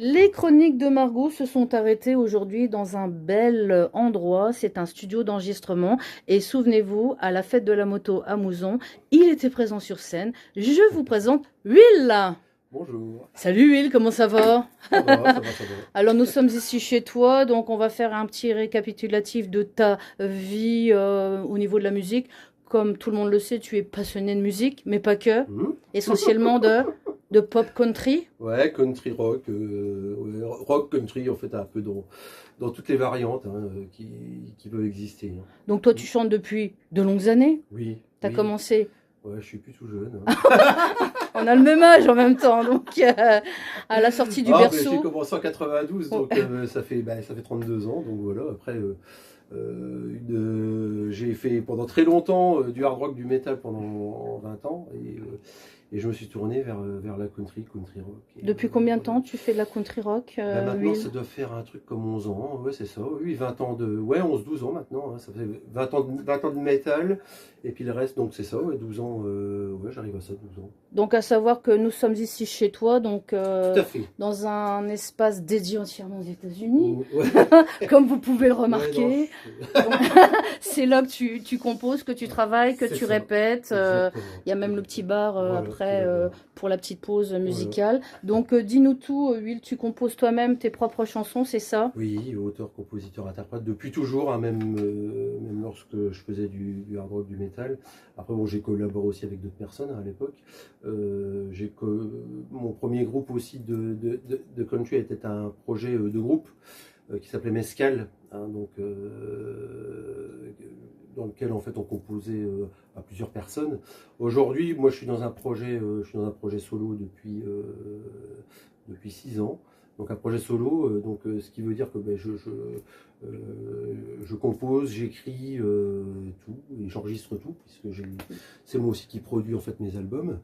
Les chroniques de Margot se sont arrêtées aujourd'hui dans un bel endroit. C'est un studio d'enregistrement. Et souvenez-vous, à la fête de la moto à Mouzon, il était présent sur scène. Je vous présente Will. Bonjour. Salut Will, comment ça va? Ça va, ça va, ça va. Alors nous sommes ici chez toi, donc on va faire un petit récapitulatif de ta vie au niveau de la musique. Comme tout le monde le sait, tu es passionné de musique, mais pas que. Mhm. Essentiellement de pop country. Ouais, country rock, ouais, rock country en fait un peu dans toutes les variantes hein, qui peuvent exister, hein. Donc toi, tu chantes depuis de longues années. Oui, Tu as oui. commencé. Ouais, je suis plus tout jeune, hein. On a le même âge en même temps, donc à la sortie du Ah, ben, j'ai berceau. commencé en 92, Oh. donc ça fait 32 ans, donc voilà. Après, j'ai fait pendant très longtemps du hard rock, du metal pendant 20 ans, et je me suis tourné vers la country rock. Depuis combien de temps tu fais de la country rock, Ben maintenant, Will? ça doit faire un truc comme 11 ans, ouais, c'est ça, oui, 20 ans de, ouais, 11-12 ans maintenant, hein, ça fait 20 ans de métal, et puis le reste, donc c'est ça, ouais, 12 ans, ouais, j'arrive à ça, 12 ans. Donc à savoir que nous sommes ici chez toi, donc Tout à fait. dans un espace dédié entièrement aux États-Unis, Ouais. comme vous pouvez le Ouais, non, remarquer. Donc, c'est là que tu composes, que tu travailles, que c'est tu ça, répètes. exactement. Il y a même le petit bar Voilà, après pour la petite pause voilà. musicale. Donc dis-nous tout, Will, tu composes toi-même tes propres chansons, c'est ça? Oui, auteur, compositeur, interprète, depuis toujours, hein, même lorsque je faisais du hard rock, du métal. Après, bon, j'ai collaboré aussi avec d'autres personnes hein, à l'époque. Mon premier groupe aussi de country était un projet de groupe qui s'appelait Mescal, hein, donc, dans lequel en fait on composait à plusieurs personnes. Aujourd'hui, moi, je suis dans un projet solo depuis 6 ans. Donc un projet solo, ce qui veut dire que ben, je compose, j'écris tout et j'enregistre tout, puisque c'est moi aussi qui produis en fait mes albums.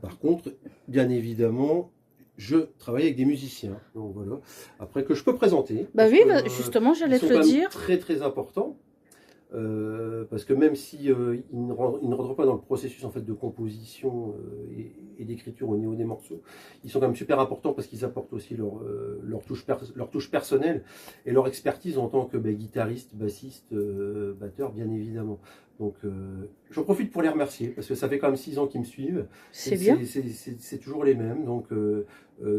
Par contre, bien évidemment, je travaille avec des musiciens, donc voilà. Après que je peux présenter, Bah parce oui, que bah, justement, j'allais ils sont te le quand même dire. très très importants. Parce que même si ils ne rentrent pas dans le processus en fait de composition et d'écriture au niveau des morceaux, ils sont quand même super importants parce qu'ils apportent aussi leur touche personnelle et leur expertise en tant que guitariste, bassiste, batteur, bien évidemment. Donc j'en profite pour les remercier parce que ça fait quand même 6 ans qu'ils me suivent. C'est bien. C'est toujours les mêmes, donc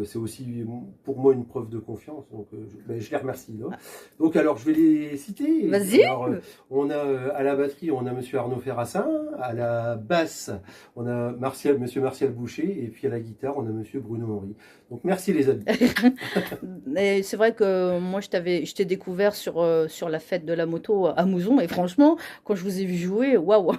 c'est aussi pour moi une preuve de confiance. Donc je les remercie là. Donc alors je vais les citer. Vas-y. Alors, on a à la batterie, on a Monsieur Arnaud Ferrassin, à la basse, on a Monsieur Martial Boucher, et puis à la guitare, on a Monsieur Bruno Henry. Donc merci les amis. Et c'est vrai que moi, je t'ai découvert sur la fête de la moto à Mouzon. Et franchement, quand je vous ai vu jouer, waouh,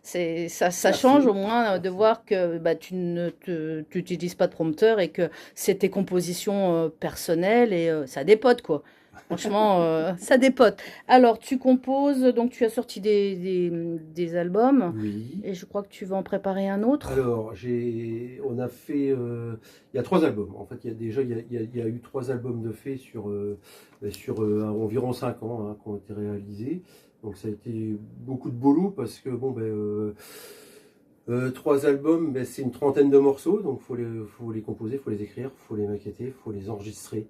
ça Merci. change au moins de Merci. voir que bah, tu n'utilises pas de prompteur et que c'est tes compositions personnelles et ça dépote, quoi. Franchement, ça dépote. Alors, tu composes, donc tu as sorti des albums Oui. et je crois que tu vas en préparer un autre. Alors, on a fait, il y a 3 albums. En fait, il y a eu 3 albums de fait sur environ 5 ans hein, qui ont été réalisés. Donc, ça a été beaucoup de boulot parce que bon, 3 albums, c'est une trentaine de morceaux, donc faut les composer, faut les écrire, faut les maqueter, faut les enregistrer.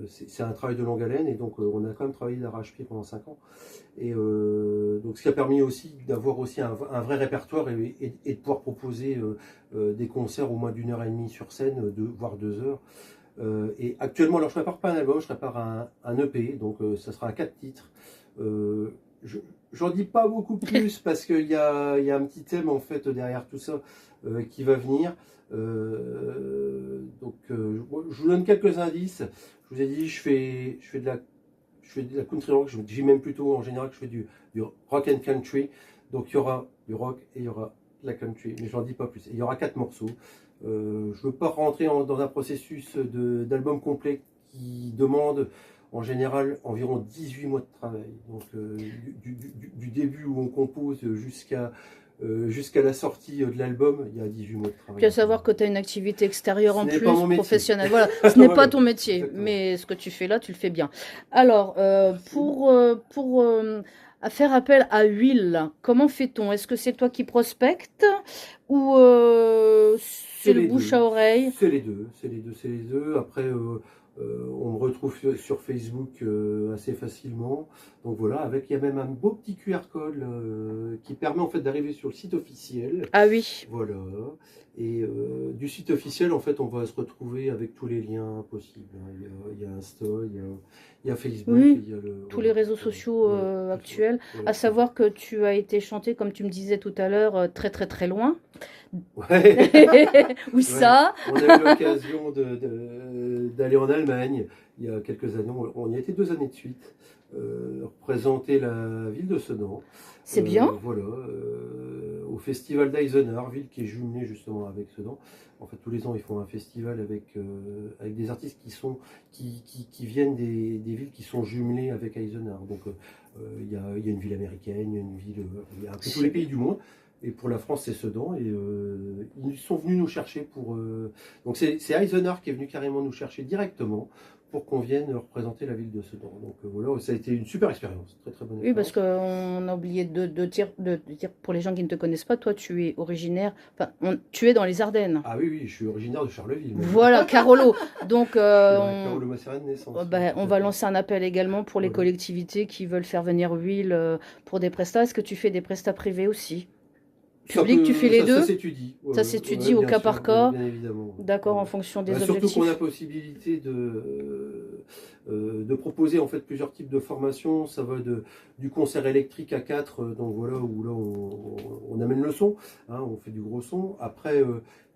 C'est un travail de longue haleine et donc on a quand même travaillé d'arrache-pied pendant 5 ans. Et donc ce qui a permis aussi d'avoir aussi un vrai répertoire et de pouvoir proposer des concerts au moins d'1 heure et demie sur scène, voire 2 heures. Et actuellement, alors je prépare pas un album, je prépare un EP, donc ça sera à 4 titres. J'en dis pas beaucoup plus parce qu'il y a un petit thème en fait derrière tout ça qui va venir. Je vous donne quelques indices. Je vous ai dit, je fais de la country rock. Je dis même plutôt en général que je fais du rock and country. Donc il y aura du rock et il y aura de la country, mais j'en dis pas plus. Et il y aura 4 morceaux. Je ne veux pas rentrer dans un processus d'album complet qui demande en général environ 18 mois de travail. Donc du début où on compose jusqu'à la sortie de l'album, il y a 18 mois de travail. Puis à savoir que tu as une activité extérieure en Ce n'est plus, pas mon métier. professionnelle. Voilà, ce n'est pas Voilà, ton métier, exactement. mais ce que tu fais là, tu le fais bien. Alors, À faire appel à huile, comment fait-on? Est-ce que c'est toi qui prospectes ou c'est le les bouche deux. à oreille? C'est les deux. C'est les deux. C'est les deux. Après, on me retrouve sur Facebook assez facilement. Donc voilà, avec il y a même un beau petit QR code qui permet en fait d'arriver sur le site officiel. Ah oui. Voilà. Et du site officiel, en fait, on va se retrouver avec tous les liens possibles. Il y a Insta, il y a Facebook, Oui, il y a le, tous les voilà, réseaux sociaux voilà, actuels. voilà, À savoir que tu as été chanté, comme tu me disais tout à l'heure, très très très loin. ouais. Où Ouais, ça? on a eu l'occasion d'aller en Allemagne il y a quelques années. On y a été 2 années de suite, représenter la ville de Sedan. C'est bien. Voilà, au festival d'Eisenach, ville qui est jumelée justement avec Sedan. En fait, tous les ans, ils font un festival avec des artistes qui viennent des villes qui sont jumelées avec Eisenach. Donc, il y a une ville américaine, il y a une ville, il y a un peu tous les pays du monde. Et pour la France, c'est Sedan. Et ils sont venus nous chercher pour. Donc c'est Eisenach qui est venu carrément nous chercher directement pour qu'on vienne représenter la ville de Sedan. Donc voilà, ça a été une super expérience, très très bonne Oui, parce expérience. qu'on a oublié de dire pour les gens qui ne te connaissent pas, toi tu es originaire, enfin tu es dans les Ardennes. Ah oui, oui, je suis originaire de Charleville. Même. Voilà, Carolo. Donc Je suis à Carolo-Massera de naissance. ben, on va lancer un appel également pour les Voilà. collectivités qui veulent faire venir Huile pour des prestats. Est-ce que tu fais des prestats privés aussi? Ça Public, tu fais les deux? Ça s'étudie. Ça s'étudie au bien cas sûr, par cas. bien évidemment. D'accord, en fonction des Surtout objectifs. qu'on a possibilité de proposer en fait plusieurs types de formations. Ça va du concert électrique à 4, donc voilà, où là on amène le son, hein, on fait du gros son. Après,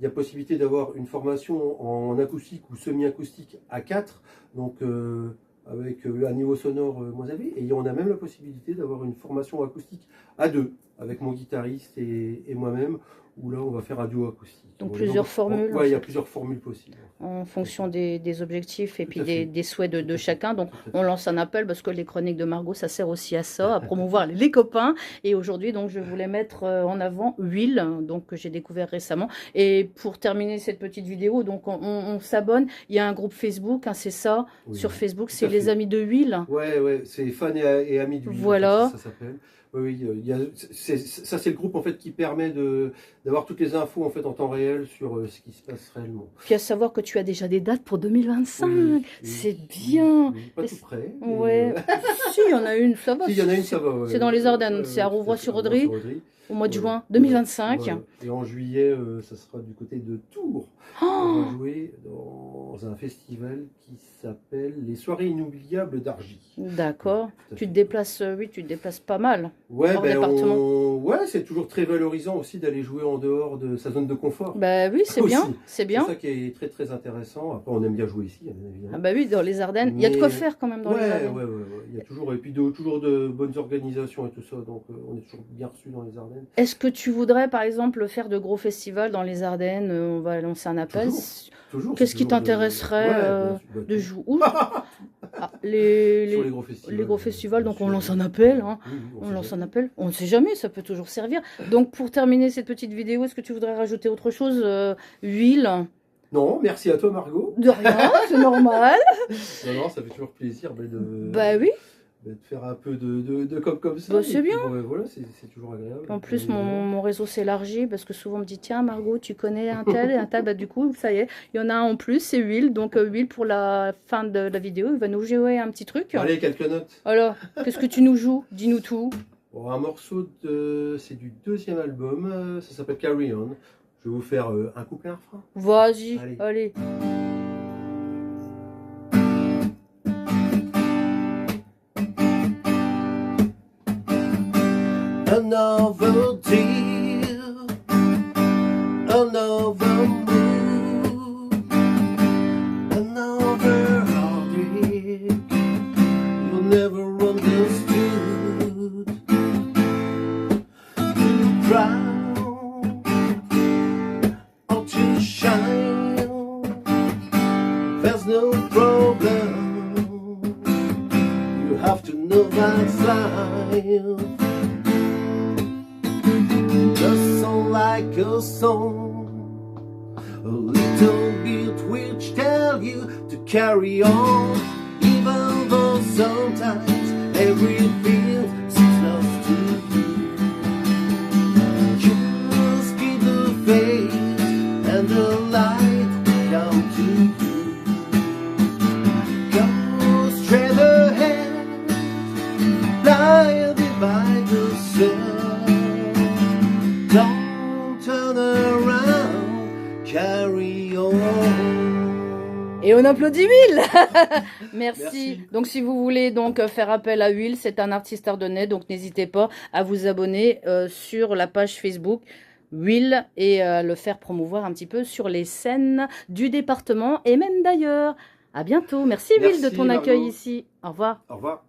il y a possibilité d'avoir une formation en acoustique ou semi-acoustique à 4, donc avec un niveau sonore moins élevé. Et on a même la possibilité d'avoir une formation acoustique à 2, avec mon guitariste et moi-même, où là on va faire un duo acoustique. Donc Voilà, plusieurs formules. Ouais, il y a plusieurs formules possibles. En fonction des objectifs et Tout puis à fait. des souhaits de Tout à fait. chacun. Donc, Tout à fait. on lance un appel parce que les chroniques de Margot, ça sert aussi à ça, à promouvoir les copains. Et aujourd'hui, donc, je voulais mettre en avant Huile, donc, que j'ai découvert récemment. Et pour terminer cette petite vidéo, donc, on s'abonne. Il y a un groupe Facebook, hein, c'est ça, Oui, sur Facebook, tout c'est à les fait. Amis de Huile. Ouais, c'est fans et amis d'huile, Voilà. en fait, ça s'appelle. Oui, ça c'est le groupe en fait qui permet d'avoir toutes les infos en fait en temps réel sur ce qui se passe réellement. Puis à savoir que tu as déjà des dates pour 2025. Oui, C'est bien. oui, pas tout près. mais, Ouais. Si, il y en a une, ça va. Si, il y en a une, ça va. Ouais. C'est dans les Ardennes, c'est à tout fait, Rouvroy-sur-Audry. Rouvroy-sur-Audry. Au mois de Voilà. juin 2025. Voilà. Et en juillet, ça sera du côté de Tours. On Oh, va jouer dans un festival qui s'appelle les Soirées Inoubliables d'Argy. d'accord. Tout à Tu te fait. déplaces, oui, tu te déplaces pas mal. Ouais, hors département. ouais, c'est toujours très valorisant aussi d'aller jouer en dehors de sa zone de confort. Bah oui, c'est bien, Aussi. c'est C'est bien. ça qui est très très intéressant. Après, on aime bien jouer ici, bien Ah évidemment. bah oui, dans les Ardennes, il y a de quoi Mais- faire quand même dans Ouais, les Ardennes. ouais. Il y a toujours, et puis toujours de bonnes organisations et tout ça, donc on est toujours bien reçus dans les Ardennes. Est-ce que tu voudrais, par exemple, faire de gros festivals dans les Ardennes? On va lancer un appel. Toujours. Qu'est-ce c'est qui toujours t'intéresserait bien sûr, bah, de tout. jouer? Ouh, ah, Sur les gros festivals. les gros festivals, bien donc on sûr. lance un appel. Hein. Oui, On sait lance un jamais. appel. On ne sait jamais, ça peut toujours servir. Donc pour terminer cette petite vidéo, est-ce que tu voudrais rajouter autre chose? Huile? Non, merci à toi Margot. De rien, c'est normal. Non, ça fait toujours plaisir Bah oui. de faire un peu de comme ça. Bah, et c'est puis, bien. bon, voilà, c'est toujours agréable. En plus, Bien évidemment. mon réseau s'élargit parce que souvent on me dit tiens Margot, tu connais un tel et un tel. Bah, du coup, ça y est, il y en a un en plus, c'est Huile. Donc Huile pour la fin de la vidéo, il va nous jouer un petit truc. Allez, quelques notes. Alors, qu'est-ce que tu nous joues? Dis-nous tout. Bon, un morceau c'est du 2e album, ça s'appelle Carry On. Je vais vous faire un couplet, un refrain. Vas-y, Allez. allez. Another deal, another move, another heartache you never understood. To drown or to shine, there's no problem. You have to know that sign. Just sound like a song, a little bit which tell you to carry on, even though sometimes everything seems Go straight ahead, blinded by the sun. Don't turn around, carry on. Et on applaudit Will. Merci. Merci. Donc si vous voulez donc faire appel à Will, c'est un artiste ardennais, donc n'hésitez pas à vous abonner sur la page Facebook Will et le faire promouvoir un petit peu sur les scènes du département et même d'ailleurs. À bientôt. Merci Will de Merci, ton accueil Margot. ici. Au revoir. Au revoir.